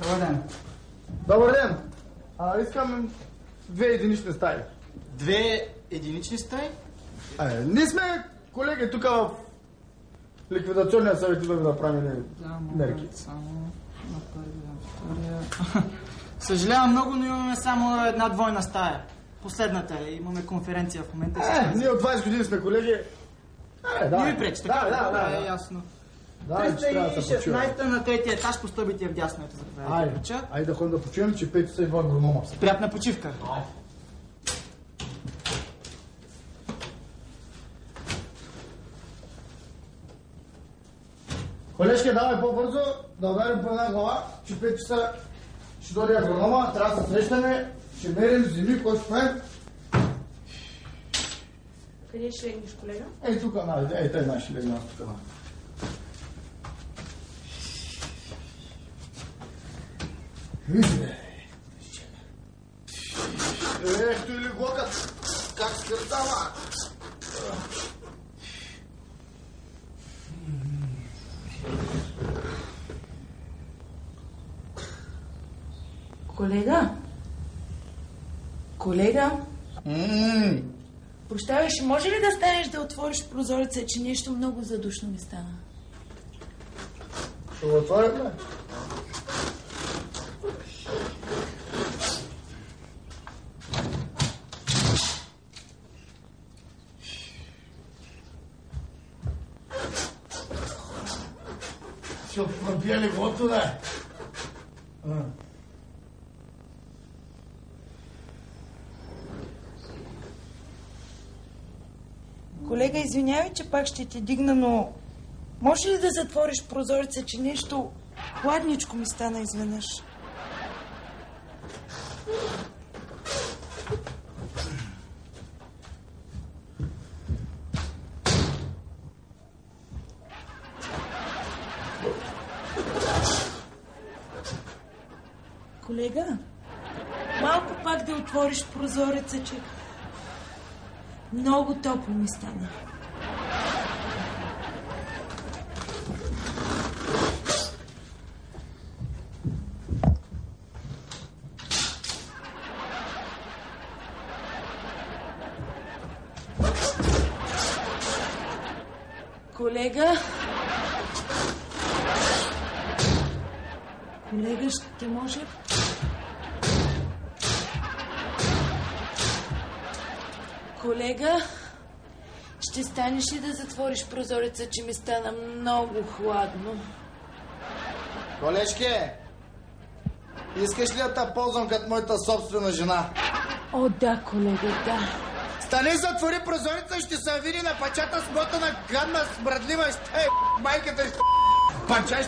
Добър ден. Добър ден. Искам 2 единични стаи. 2 единични стаи? Ние сме колеги тук в ликвидационния съвет и да направим мерки. Само на първия, втория... Съжалявам много, но имаме само една двойна стая. Последната е. Имаме конференция в момента. Ние от 20 години сме колеги. Не ми пречи, така? Да. Е ясно. Да, 316 на третия етаж по стълбите в дясно. Айде да ходим да почуем, че Петю са идва агронома. Приятна почивка. Колежки, давай по-бързо да ударим по една глава, че 5 часа ще дойде агронома, трябва да се срещаме, ще мерим земи, кой ще правим. Къде ще легнеш, колега? Ей, тук, тъй ще легна тук. Вижте, ето или глокът, как скъртава. Колега? Колега? Прощавай, ще може ли да станеш да отвориш прозореца, че нещо много задушно ми стана? Ще го отворим, Ще пробия леглото, да? Колега, извинявай, че пак ще те дигна, но може ли да затвориш прозореца, че нещо хладничко ми стана изведнъж? Колега, малко пак да отвориш прозореца, че много топло ми стана. Колега? Колега, ще може... Колега, ще станеш ли да затвориш прозореца, че ми стана много хладно? Колежке, искаш ли да те ползвам като моята собствена жена? О, да, колега, да. Стани, затвори прозореца, ще се види на пачата смотана, гадна, смръдлива, ще майката, ще пача,